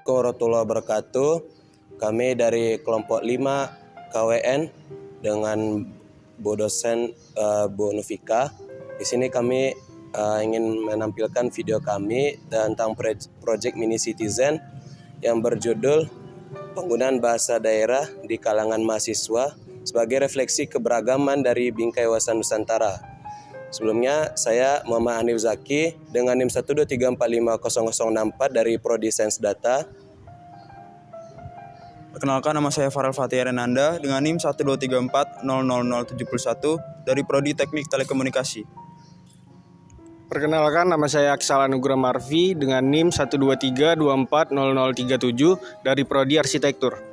Warahmatullahi wabarakatuh. Kami dari kelompok 5 KWN dengan Bu dosen Bu Nufika. Di sini kami ingin menampilkan video kami tentang proyek Mini Citizen yang berjudul penggunaan bahasa daerah di kalangan mahasiswa sebagai refleksi keberagaman dari bingkai wawasan Nusantara. Sebelumnya, saya Muhammad Hanif Zaki dengan NIM 123450064 dari Prodi Sains Data. Perkenalkan, nama saya Farel Fatih Renanda dengan NIM 123400071 dari Prodi Teknik Telekomunikasi. Perkenalkan, nama saya Aksal Anugrah Marfi dengan NIM 123240037 dari Prodi Arsitektur.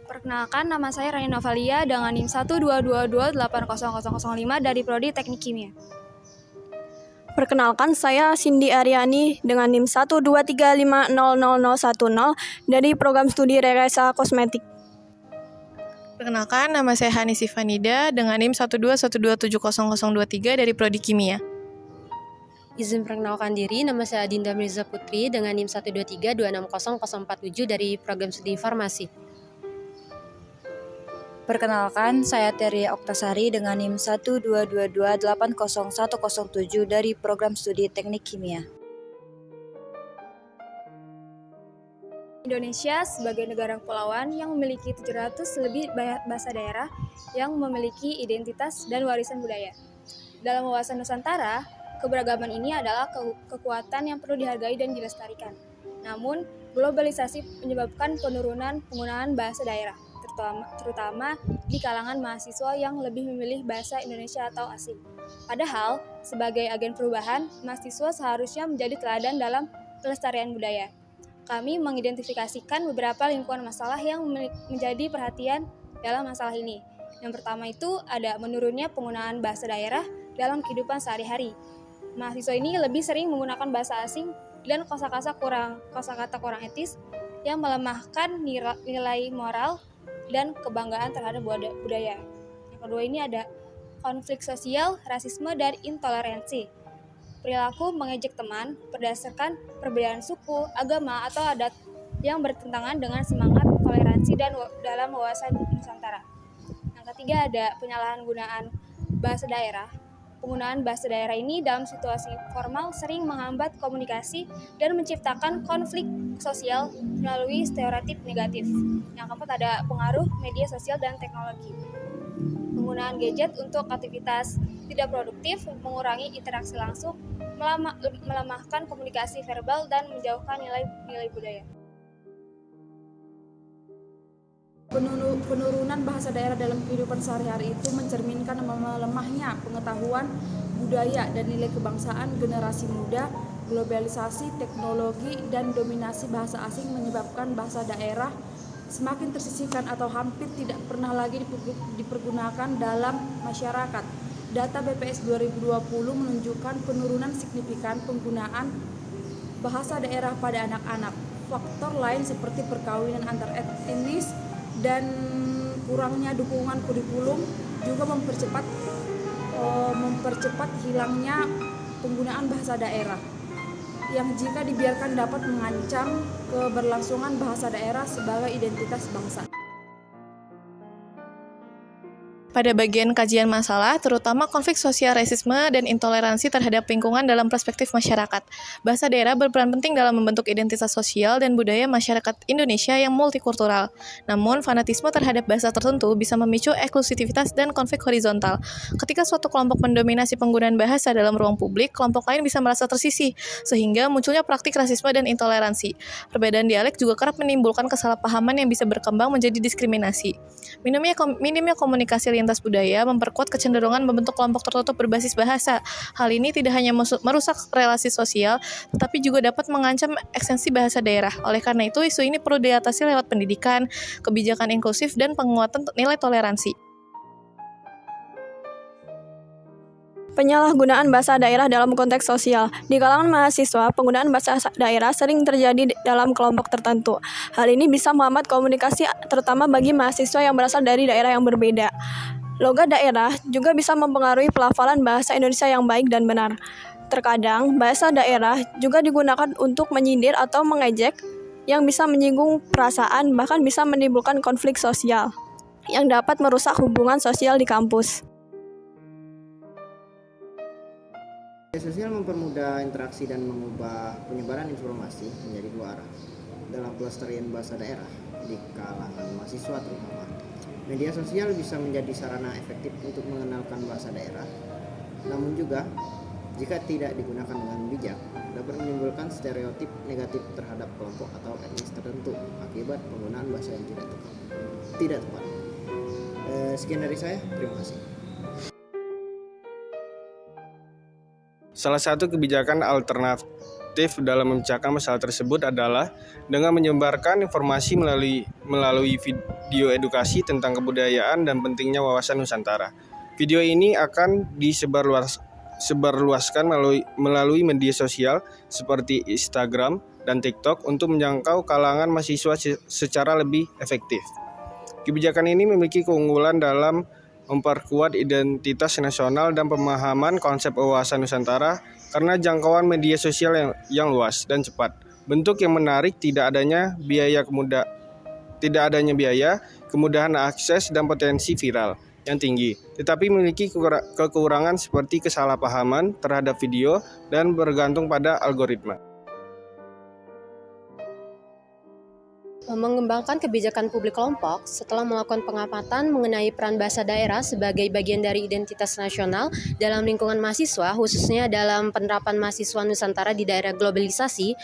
Perkenalkan, nama saya Rani Novalia dengan NIM 122280005 dari Prodi Teknik Kimia. Perkenalkan, saya Cindy Aryani dengan NIM 123500010 dari Program Studi Rekayasa Kosmetik. Perkenalkan, nama saya Hani Sifanida dengan NIM 121270023 dari Prodi Kimia. Izin perkenalkan diri, nama saya Dinda Mirza Putri dengan NIM 123260047 dari Program Studi Farmasi. Perkenalkan, saya Teria Oktasari dengan NIM 122280107 dari Program Studi Teknik Kimia. Indonesia sebagai negara kepulauan yang memiliki 700 lebih bahasa daerah yang memiliki identitas dan warisan budaya. Dalam wawasan Nusantara, keberagaman ini adalah kekuatan yang perlu dihargai dan dilestarikan. Namun, globalisasi menyebabkan penurunan penggunaan bahasa daerah, terutama di kalangan mahasiswa yang lebih memilih bahasa Indonesia atau asing. Padahal, sebagai agen perubahan, mahasiswa seharusnya menjadi teladan dalam pelestarian budaya. Kami mengidentifikasikan beberapa lingkungan masalah yang menjadi perhatian dalam masalah ini. Yang pertama itu ada menurunnya penggunaan bahasa daerah dalam kehidupan sehari-hari. Mahasiswa ini lebih sering menggunakan bahasa asing dan kosakata kurang etis yang melemahkan nilai moral dan kebanggaan terhadap budaya. Yang kedua ini ada konflik sosial, rasisme, dan intoleransi. Perilaku mengejek teman berdasarkan perbedaan suku, agama, atau adat yang bertentangan dengan semangat toleransi dan dalam wawasan Nusantara. Yang ketiga ada penyalahgunaan bahasa daerah. Penggunaan bahasa daerah ini dalam situasi formal sering menghambat komunikasi dan menciptakan konflik sosial melalui stereotip negatif. Yang keempat ada pengaruh media sosial dan teknologi. Penggunaan gadget untuk aktivitas tidak produktif mengurangi interaksi langsung, melemahkan komunikasi verbal dan menjauhkan nilai budaya. Penurunan bahasa daerah dalam kehidupan sehari-hari itu mencerminkan melemahnya pengetahuan budaya dan nilai kebangsaan generasi muda. Globalisasi, teknologi, dan dominasi bahasa asing menyebabkan bahasa daerah semakin tersisihkan atau hampir tidak pernah lagi dipergunakan dalam masyarakat. Data BPS 2020 menunjukkan penurunan signifikan penggunaan bahasa daerah pada anak-anak. Faktor lain seperti perkawinan antar etnis dan kurangnya dukungan kurikulum juga mempercepat hilangnya penggunaan bahasa daerah yang jika dibiarkan dapat mengancam keberlangsungan bahasa daerah sebagai identitas bangsa. Pada bagian kajian masalah, terutama konflik sosial, rasisme, dan intoleransi terhadap lingkungan dalam perspektif masyarakat. Bahasa daerah berperan penting dalam membentuk identitas sosial dan budaya masyarakat Indonesia yang multikultural. Namun, fanatisme terhadap bahasa tertentu bisa memicu eksklusivitas dan konflik horizontal. Ketika suatu kelompok mendominasi penggunaan bahasa dalam ruang publik, kelompok lain bisa merasa tersisih, sehingga munculnya praktik rasisme dan intoleransi. Perbedaan dialek juga kerap menimbulkan kesalahpahaman yang bisa berkembang menjadi diskriminasi. Minimnya komunikasi lintas budaya memperkuat kecenderungan membentuk kelompok tertutup berbasis bahasa. Hal ini tidak hanya merusak relasi sosial, tetapi juga dapat mengancam eksistensi bahasa daerah. Oleh karena itu, isu ini perlu diatasi lewat pendidikan, kebijakan inklusif, dan penguatan nilai toleransi. Penyalahgunaan bahasa daerah dalam konteks sosial. Di kalangan mahasiswa, penggunaan bahasa daerah sering terjadi dalam kelompok tertentu. Hal ini bisa menghambat komunikasi terutama bagi mahasiswa yang berasal dari daerah yang berbeda. Logat daerah juga bisa mempengaruhi pelafalan bahasa Indonesia yang baik dan benar. Terkadang, bahasa daerah juga digunakan untuk menyindir atau mengejek yang bisa menyinggung perasaan, bahkan bisa menimbulkan konflik sosial yang dapat merusak hubungan sosial di kampus. Media sosial mempermudah interaksi dan mengubah penyebaran informasi menjadi dua arah dalam pelestarian bahasa daerah di kalangan mahasiswa terutama. Media sosial bisa menjadi sarana efektif untuk mengenalkan bahasa daerah, namun juga jika tidak digunakan dengan bijak dapat menimbulkan stereotip negatif terhadap kelompok atau etnis tertentu akibat penggunaan bahasa yang tidak tepat. Sekian dari saya, terima kasih. Salah satu kebijakan alternatif dalam memecahkan masalah tersebut adalah dengan menyebarkan informasi melalui video edukasi tentang kebudayaan dan pentingnya wawasan Nusantara. Video ini akan disebarluaskan melalui media sosial seperti Instagram dan TikTok untuk menjangkau kalangan mahasiswa secara lebih efektif. Kebijakan ini memiliki keunggulan dalam memperkuat identitas nasional dan pemahaman konsep wawasan Nusantara karena jangkauan media sosial yang luas dan cepat. Bentuk yang menarik, tidak adanya biaya, kemudahan akses dan potensi viral yang tinggi, tetapi memiliki kekurangan seperti kesalahpahaman terhadap video dan bergantung pada algoritma. Mengembangkan kebijakan publik kelompok setelah melakukan pengamatan mengenai peran bahasa daerah sebagai bagian dari identitas nasional dalam lingkungan mahasiswa, khususnya dalam penerapan mahasiswa Nusantara di daerah globalisasi,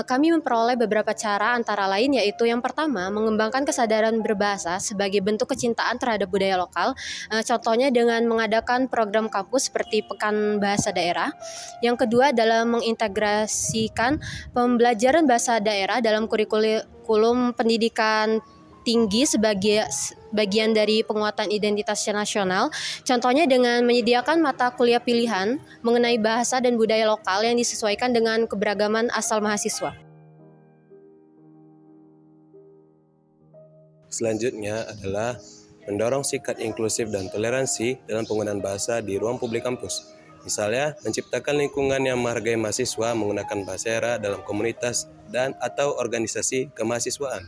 kami memperoleh beberapa cara, antara lain yaitu yang pertama, mengembangkan kesadaran berbahasa sebagai bentuk kecintaan terhadap budaya lokal, contohnya dengan mengadakan program kampus seperti Pekan Bahasa Daerah. Yang kedua adalah mengintegrasikan pembelajaran bahasa daerah dalam kurikulum pendidikan tinggi sebagai bagian dari penguatan identitas nasional, contohnya dengan menyediakan mata kuliah pilihan mengenai bahasa dan budaya lokal yang disesuaikan dengan keberagaman asal mahasiswa. Selanjutnya adalah mendorong sikap inklusif dan toleransi dalam penggunaan bahasa di ruang publik kampus. Misalnya, menciptakan lingkungan yang menghargai mahasiswa menggunakan bahasa daerah dalam komunitas dan atau organisasi kemahasiswaan.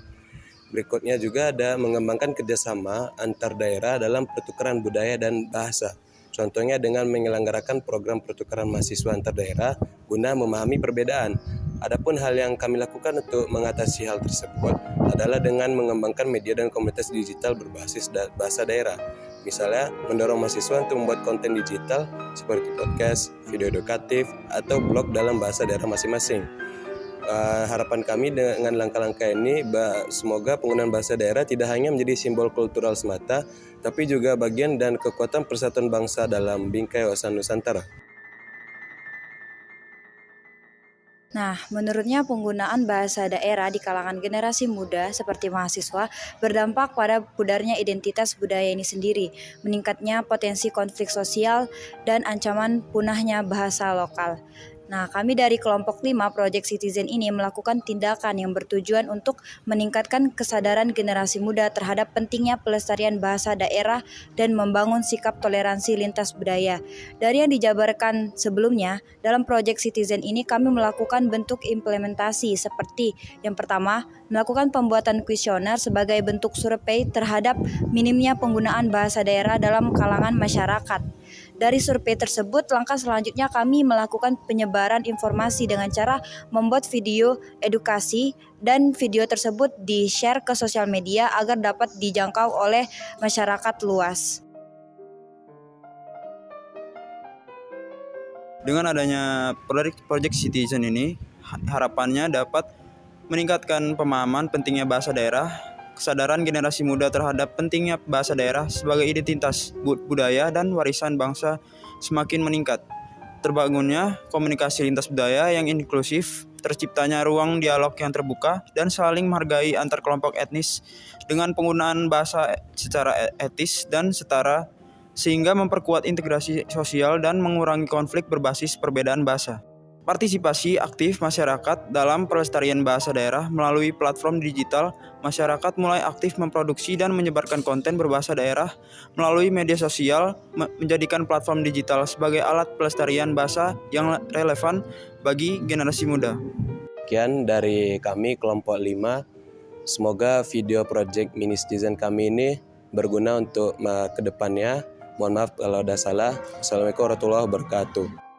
Berikutnya juga ada mengembangkan kerjasama antar daerah dalam pertukaran budaya dan bahasa. Contohnya dengan menyelenggarakan program pertukaran mahasiswa antar daerah guna memahami perbedaan. Adapun hal yang kami lakukan untuk mengatasi hal tersebut adalah dengan mengembangkan media dan komunitas digital berbasis bahasa daerah. Misalnya, mendorong mahasiswa untuk membuat konten digital seperti podcast, video edukatif, atau blog dalam bahasa daerah masing-masing. Harapan kami dengan langkah-langkah ini, semoga penggunaan bahasa daerah tidak hanya menjadi simbol kultural semata, tapi juga bagian dan kekuatan persatuan bangsa dalam bingkai wawasan Nusantara. Nah, menurutnya penggunaan bahasa daerah di kalangan generasi muda seperti mahasiswa berdampak pada pudarnya identitas budaya ini sendiri, meningkatnya potensi konflik sosial, dan ancaman punahnya bahasa lokal. Nah, kami dari kelompok 5 Project Citizen ini melakukan tindakan yang bertujuan untuk meningkatkan kesadaran generasi muda terhadap pentingnya pelestarian bahasa daerah dan membangun sikap toleransi lintas budaya. Dari yang dijabarkan sebelumnya, dalam Project Citizen ini kami melakukan bentuk implementasi seperti yang pertama, melakukan pembuatan kuesioner sebagai bentuk survei terhadap minimnya penggunaan bahasa daerah dalam kalangan masyarakat. Dari survei tersebut, langkah selanjutnya kami melakukan penyebaran informasi dengan cara membuat video edukasi dan video tersebut di-share ke sosial media agar dapat dijangkau oleh masyarakat luas. Dengan adanya Project Citizen ini, harapannya dapat meningkatkan pemahaman pentingnya bahasa daerah, kesadaran generasi muda terhadap pentingnya bahasa daerah sebagai identitas budaya dan warisan bangsa semakin meningkat. Terbangunnya komunikasi lintas budaya yang inklusif, terciptanya ruang dialog yang terbuka dan saling menghargai antar kelompok etnis dengan penggunaan bahasa secara etis dan setara, sehingga memperkuat integrasi sosial dan mengurangi konflik berbasis perbedaan bahasa. partisipasi aktif masyarakat dalam pelestarian bahasa daerah melalui platform digital. Masyarakat mulai aktif memproduksi dan menyebarkan konten berbahasa daerah melalui media sosial, menjadikan platform digital sebagai alat pelestarian bahasa yang relevan bagi generasi muda. Sekian dari kami kelompok 5. Semoga video project Mini Citizen kami ini berguna untuk kedepannya. Mohon maaf kalau ada salah. Assalamualaikum warahmatullahi wabarakatuh.